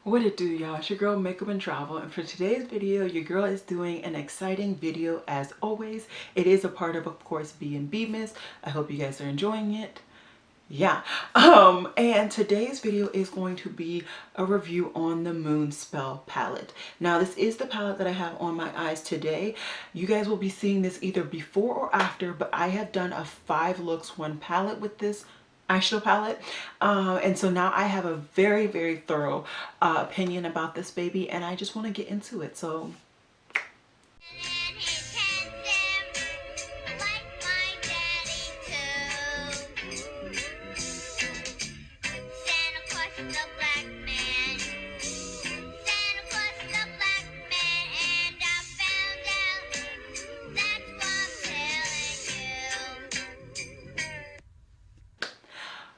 What it do, y'all? It's your girl Makeup and Travel, and for today's video your girl is doing an exciting video. As always, it is a part of course, B&B Miss. I hope you guys are enjoying it. Yeah. And today's video is going to be a review on the Moonspell palette. Now this is the palette that I have on my eyes today. You guys will be seeing this either before or after, but I have done a 5 looks 1 palette with this eyeshadow palette, and so now I have a very thorough opinion about this baby, and I just want to get into it. So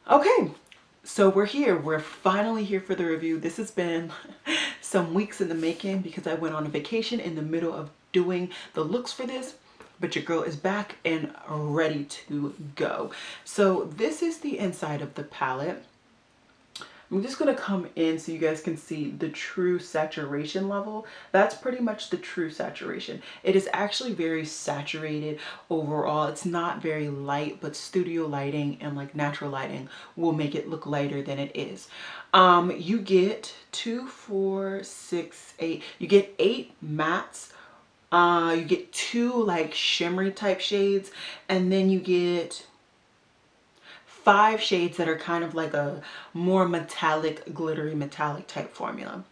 okay, so we're here. We're finally here for the review. This has been some weeks in the making because I went on a vacation in the middle of doing the looks for this, but your girl is back and ready to go. So this is the inside of the palette. I'm just going to come in so you guys can see the true saturation level. That's pretty much the true saturation. It is actually very saturated overall. It's not very light, but studio lighting and like natural lighting will make it look lighter than it is. You get 2, 4, 6, 8. You get 8 mattes. You get 2 like shimmery type shades, and then you get 5 shades that are kind of like a more metallic, glittery metallic type formula.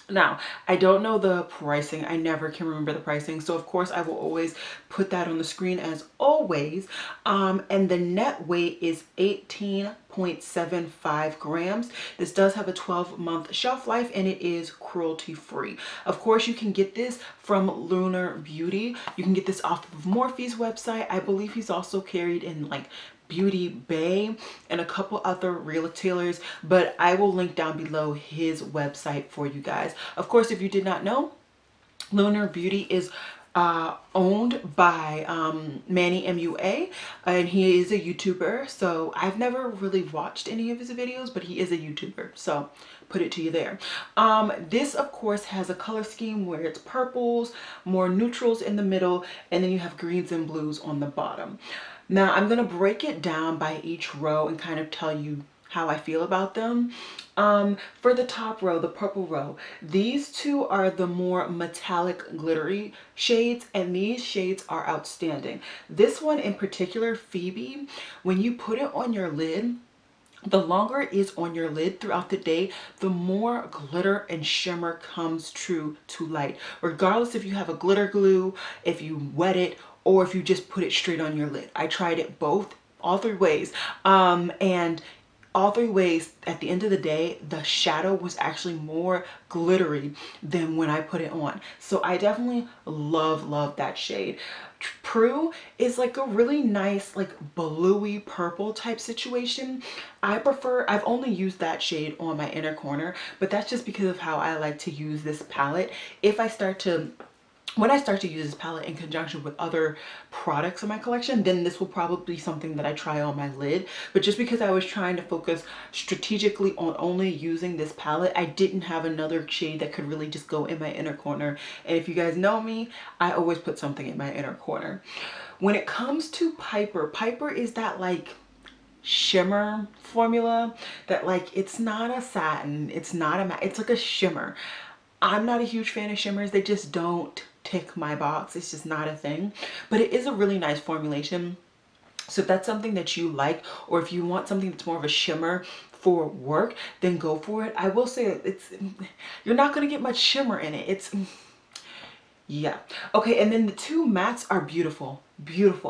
Now, I don't know the pricing. I never can remember the pricing. So of course I will always put that on the screen as always. And the net weight is 18.75 grams. This does have a 12-month shelf life and it is cruelty free. Of course, you can get this from Lunar Beauty. You can get this off of Morphe's website. I believe he's also carried in like Beauty Bay and a couple other retailers, but I will link down below his website for you guys. Of course, if you did not know, Lunar Beauty is owned by Manny MUA, and he is a YouTuber. So I've never really watched any of his videos, but he is a YouTuber, so put it to you there. This of course has a color scheme where it's purples, more neutrals in the middle, and then you have greens and blues on the bottom. Now I'm going to break it down by each row and kind of tell you how I feel about them. For the top row, the purple row, these two are the more metallic glittery shades, and these shades are outstanding. This one in particular, Phoebe, when you put it on your lid, the longer it is on your lid throughout the day, the more glitter and shimmer comes true to light. Regardless if you have a glitter glue, if you wet it, or if you just put it straight on your lid. I tried it both, all 3 ways. And all 3 ways, at the end of the day, the shadow was actually more glittery than when I put it on. So I definitely love that shade. Prue is like a really nice like bluey purple type situation. I've only used that shade on my inner corner, but that's just because of how I like to use this palette. When I start to use this palette in conjunction with other products in my collection, then this will probably be something that I try on my lid. But just because I was trying to focus strategically on only using this palette, I didn't have another shade that could really just go in my inner corner. And if you guys know me, I always put something in my inner corner. When it comes to Piper is that like shimmer formula that like, it's not a satin, it's not a matte, it's like a shimmer. I'm not a huge fan of shimmers. They just don't tick my box. It's just not a thing, but it is a really nice formulation. So if that's something that you like, or if you want something that's more of a shimmer for work, then go for it. I will say you're not going to get much shimmer in it. Yeah. Okay, and then the 2 mattes are beautiful.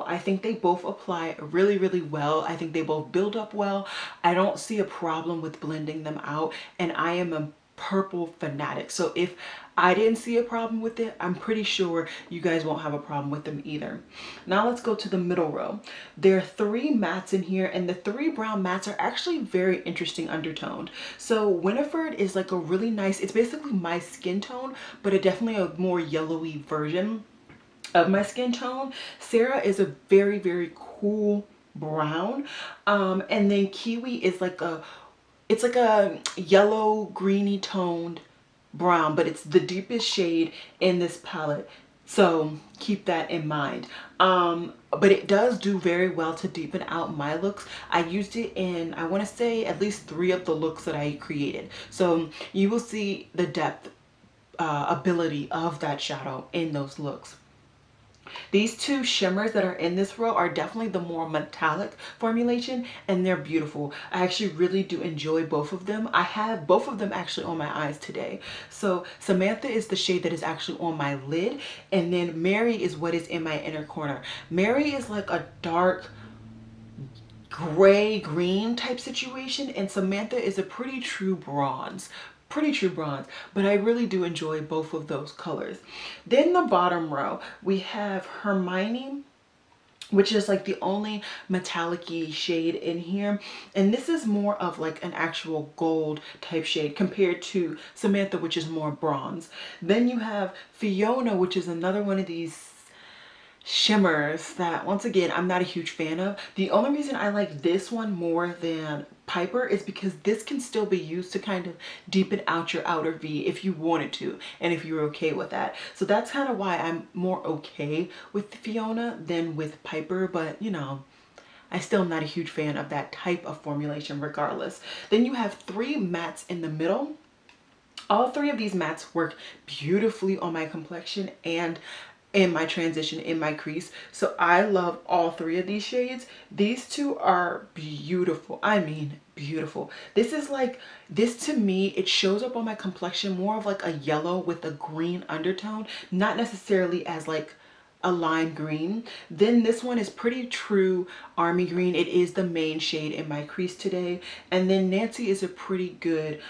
I think they both apply really well. I think they both build up well. I don't see a problem with blending them out, and I am a purple fanatic. So if I didn't see a problem with it, I'm pretty sure you guys won't have a problem with them either. Now let's go to the middle row. There are 3 mattes in here, and the 3 brown mattes are actually very interesting undertoned. So Winifred is like a really nice, it's basically my skin tone, but definitely a more yellowy version of my skin tone. Sarah is a very cool brown, and then Kiwi is like a it's like a yellow greeny toned brown, but it's the deepest shade in this palette. So keep that in mind. But it does do very well to deepen out my looks. I used it in, I want to say, at least 3 of the looks that I created. So you will see the depth ability of that shadow in those looks. These 2 shimmers that are in this row are definitely the more metallic formulation, and they're beautiful. I actually really do enjoy both of them. I have both of them actually on my eyes today. So Samantha is the shade that is actually on my lid, and then Mary is what is in my inner corner. Mary is like a dark gray green type situation, and Samantha is a pretty true bronze. But I really do enjoy both of those colors. Then the bottom row, we have Hermione, which is like the only metallic-y shade in here, and this is more of like an actual gold type shade compared to Samantha, which is more bronze. Then you have Fiona, which is another one of these shimmers that, once again, I'm not a huge fan of. The only reason I like this one more than Piper is because this can still be used to kind of deepen out your outer V if you wanted to, and if you're okay with that. So that's kind of why I'm more okay with Fiona than with Piper, but you know, I still am not a huge fan of that type of formulation regardless. Then you have 3 mattes in the middle. All 3 of these mattes work beautifully on my complexion and in my transition, in my crease. So I love all 3 of these shades. These 2 are beautiful. I mean, beautiful. This is like, this to me, it shows up on my complexion more of like a yellow with a green undertone, not necessarily as like a lime green. Then this one is pretty true army green. It is the main shade in my crease today. And then Nancy is a pretty good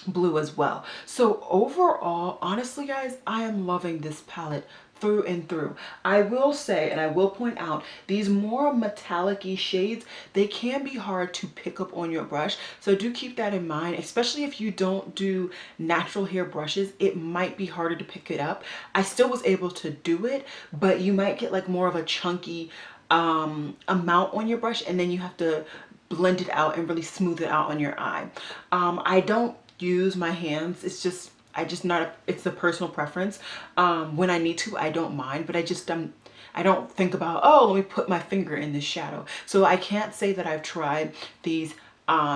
blue as well. So overall, honestly guys, I am loving this palette through and through. I will say, and I will point out, these more metallic-y shades, they can be hard to pick up on your brush. So do keep that in mind, especially if you don't do natural hair brushes. It might be harder to pick it up. I still was able to do it, but you might get like more of a chunky amount on your brush, and then you have to blend it out and really smooth it out on your eye. I don't use my hands. It's just, it's a personal preference. When I need to, I don't mind, but I don't think about, oh, let me put my finger in this shadow. So I can't say that I've tried these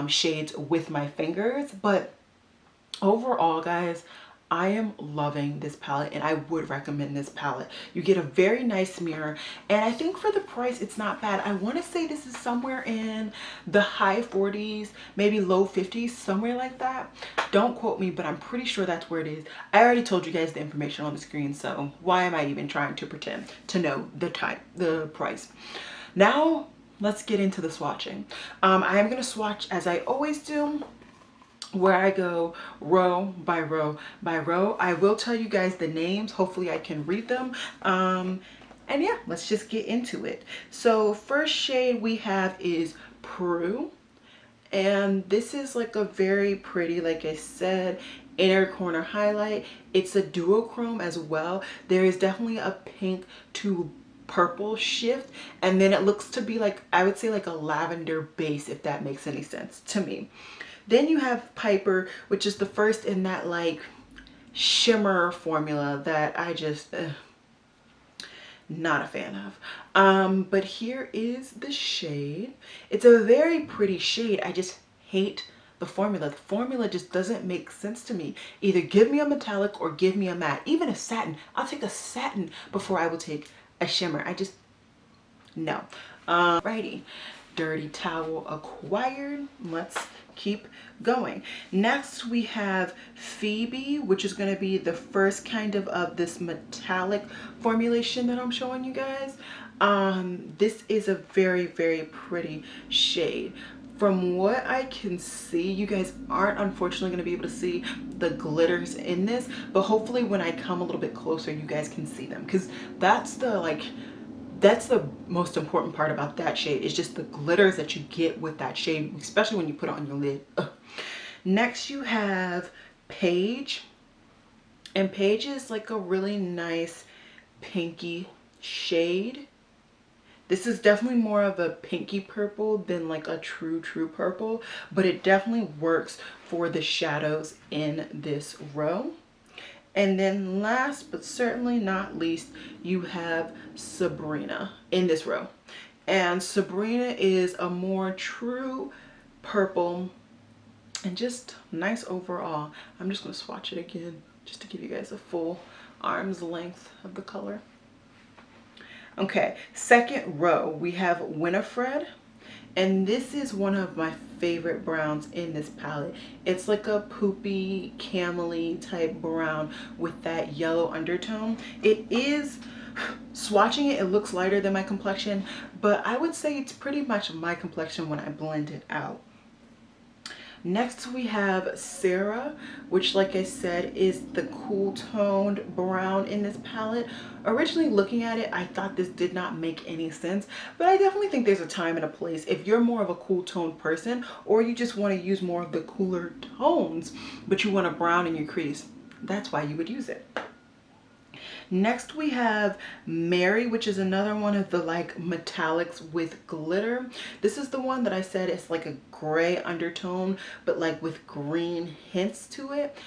shades with my fingers, but overall guys, I am loving this palette, and I would recommend this palette. You get a very nice mirror, and I think for the price, it's not bad. I want to say this is somewhere in the high 40s, maybe low 50s, somewhere like that. Don't quote me, but I'm pretty sure that's where it is. I already told you guys the information on the screen, so why am I even trying to pretend to know the price? Now, let's get into the swatching. I am going to swatch as I always do, where I go row by row by row. I will tell you guys the names. Hopefully I can read them. And yeah, let's just get into it. So first shade we have is Peru. And this is like a very pretty, like I said, inner corner highlight. It's a duochrome as well. There is definitely a pink to purple shift, and then it looks to be like, I would say like a lavender base, if that makes any sense to me. Then you have Piper, which is the first in that like shimmer formula that I just not a fan of. But here is the shade. It's a very pretty shade. I just hate the formula. The formula just doesn't make sense to me. Either give me a metallic or give me a matte. Even a satin. I'll take a satin before I will take a shimmer. I just, no. Righty. Dirty Towel acquired. Let's keep going. Next we have Phoebe, which is going to be the first kind of this metallic formulation that I'm showing you guys. This is a very, very pretty shade. From what I can see, you guys aren't unfortunately going to be able to see the glitters in this, but hopefully when I come a little bit closer, you guys can see them, because that's the most important part about that shade, is just the glitters that you get with that shade, especially when you put it on your lid. Ugh. Next you have Paige, and Paige is like a really nice pinky shade. This is definitely more of a pinky purple than like a true purple, but it definitely works for the shadows in this row. And then last but certainly not least, you have Sabrina in this row. And Sabrina is a more true purple and just nice overall. I'm just going to swatch it again just to give you guys a full arm's length of the color. Okay, second row, we have Winifred. And this is one of my favorite browns in this palette. It's like a poopy, camely type brown with that yellow undertone. It is, swatching it, it looks lighter than my complexion, but I would say it's pretty much my complexion when I blend it out. Next we have Sarah, which like I said is the cool toned brown in this palette. Originally looking at it, I thought this did not make any sense, but I definitely think there's a time and a place. If you're more of a cool toned person, or you just want to use more of the cooler tones, but you want a brown in your crease, that's why you would use it. Next we have Mary, which is another one of the like metallics with glitter. This is the one that I said is like a gray undertone, but like with green hints to it.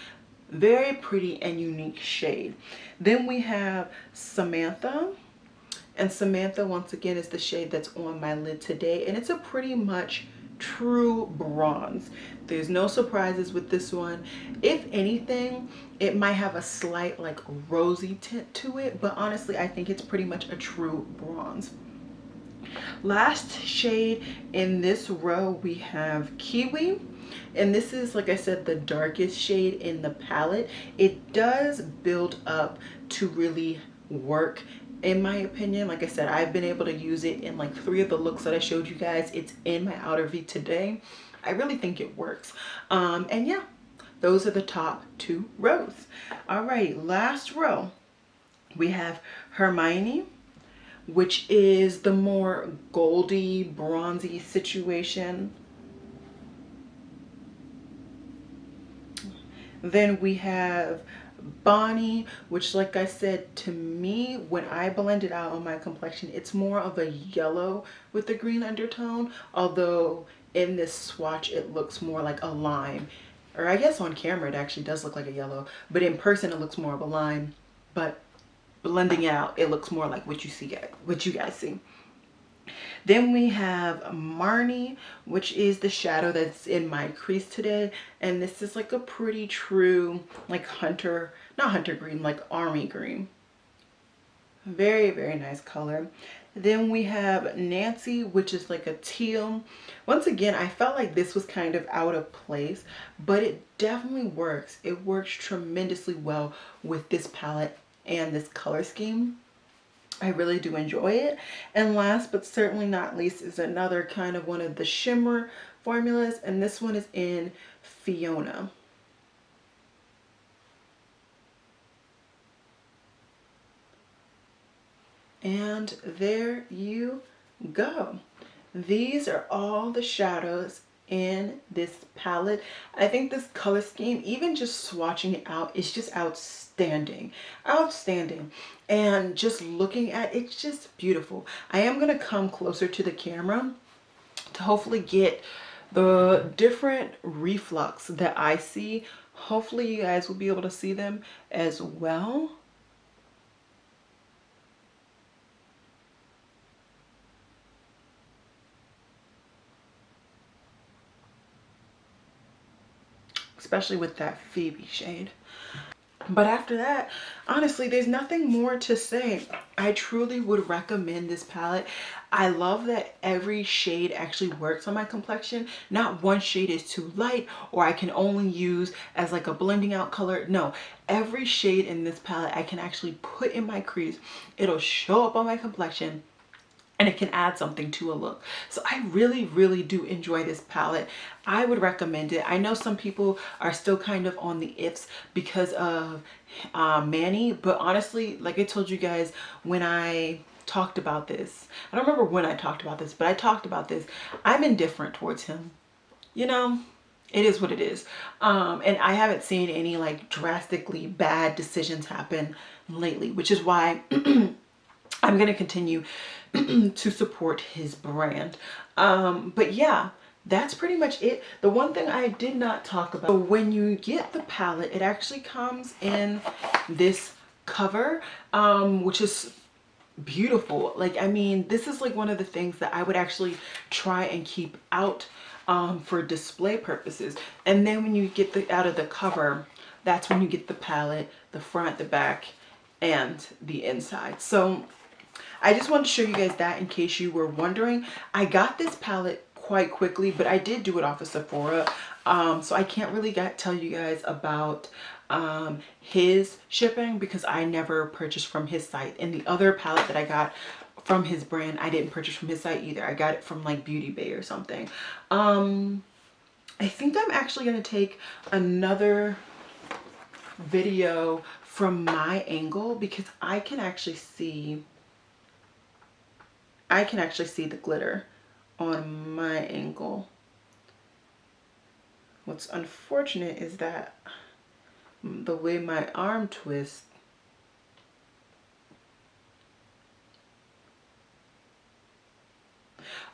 Very pretty and unique shade. Then we have Samantha. And Samantha, once again, is the shade that's on my lid today. And it's a pretty much true bronze. There's no surprises with this one. If anything, it might have a slight like rosy tint to it, but honestly I think it's pretty much a true bronze. Last shade in this row we have Kiwi, and this is, like I said, the darkest shade in the palette. It does build up to really work, in my opinion. Like I said, I've been able to use it in like 3 of the looks that I showed you guys. It's in my outer V today. I really think it works. And yeah, those are the top 2 rows. All right, last row we have Hermione, which is the more goldy, bronzy situation. Then we have Bonnie, which like I said, to me, when I blend it out on my complexion, it's more of a yellow with the green undertone, although in this swatch it looks more like a lime, or I guess on camera it actually does look like a yellow, but in person it looks more of a lime, but blending it out it looks more like what you guys see. Then we have Marnie, which is the shadow that's in my crease today, and this is like a pretty true like not hunter green, like army green. Very, very nice color. Then we have Nancy, which is like a teal. Once again, I felt like this was kind of out of place, but it definitely works. It works tremendously well with this palette and this color scheme. I really do enjoy it. And last but certainly not least is another kind of one of the shimmer formulas, and this one is in Fiona. And there you go. These are all the shadows in this palette. I think this color scheme, even just swatching it out, is just outstanding. And just looking at it, it's just beautiful. I am going to come closer to the camera to hopefully get the different reflux that I see. Hopefully you guys will be able to see them as well. Especially with that Phoebe shade. But after that, honestly, there's nothing more to say. I truly would recommend this palette. I love that every shade actually works on my complexion. Not one shade is too light or I can only use as like a blending out color. No, every shade in this palette I can actually put in my crease. It'll show up on my complexion, and it can add something to a look. So I really, really do enjoy this palette. I would recommend it. I know some people are still kind of on the ifs because of Manny, but honestly, like I told you guys when I talked about this, I don't remember when I talked about this, but I talked about this. I'm indifferent towards him. You know, it is what it is. And I haven't seen any like drastically bad decisions happen lately, which is why I'm going to continue to support his brand. But yeah, that's pretty much it. The one thing I did not talk about, when you get the palette, it actually comes in this cover, which is beautiful. Like, I mean, this is like one of the things that I would actually try and keep out for display purposes. And then when you get the out of the cover, that's when you get the palette, the front, the back, and the inside. So I just wanted to show you guys that in case you were wondering. I got this palette quite quickly, but I did do it off of Sephora. So I can't really tell you guys about his shipping because I never purchased from his site. And the other palette that I got from his brand, I didn't purchase from his site either. I got it from like Beauty Bay or something. I think I'm actually going to take another video from my angle because I can actually see the glitter on my angle. What's unfortunate is that the way my arm twists,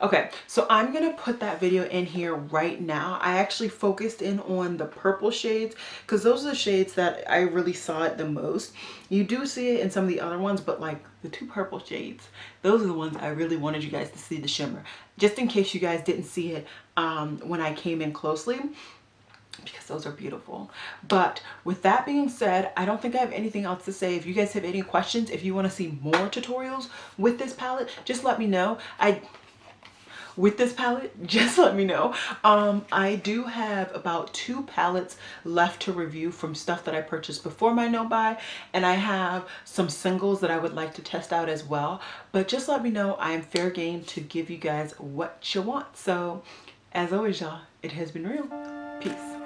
okay, so I'm gonna put that video in here right now. I actually focused in on the purple shades because those are the shades that I really saw it the most. You do see it in some of the other ones, but like the two purple shades, those are the ones I really wanted you guys to see the shimmer. Just in case you guys didn't see it when I came in closely, because those are beautiful. But with that being said, I don't think I have anything else to say. If you guys have any questions, if you want to see more tutorials with this palette, just let me know. Just let me know. I do have about 2 palettes left to review from stuff that I purchased before my no buy, and I have some singles that I would like to test out as well. But just let me know. I am fair game to give you guys what you want. So as always, y'all, it has been real. Peace.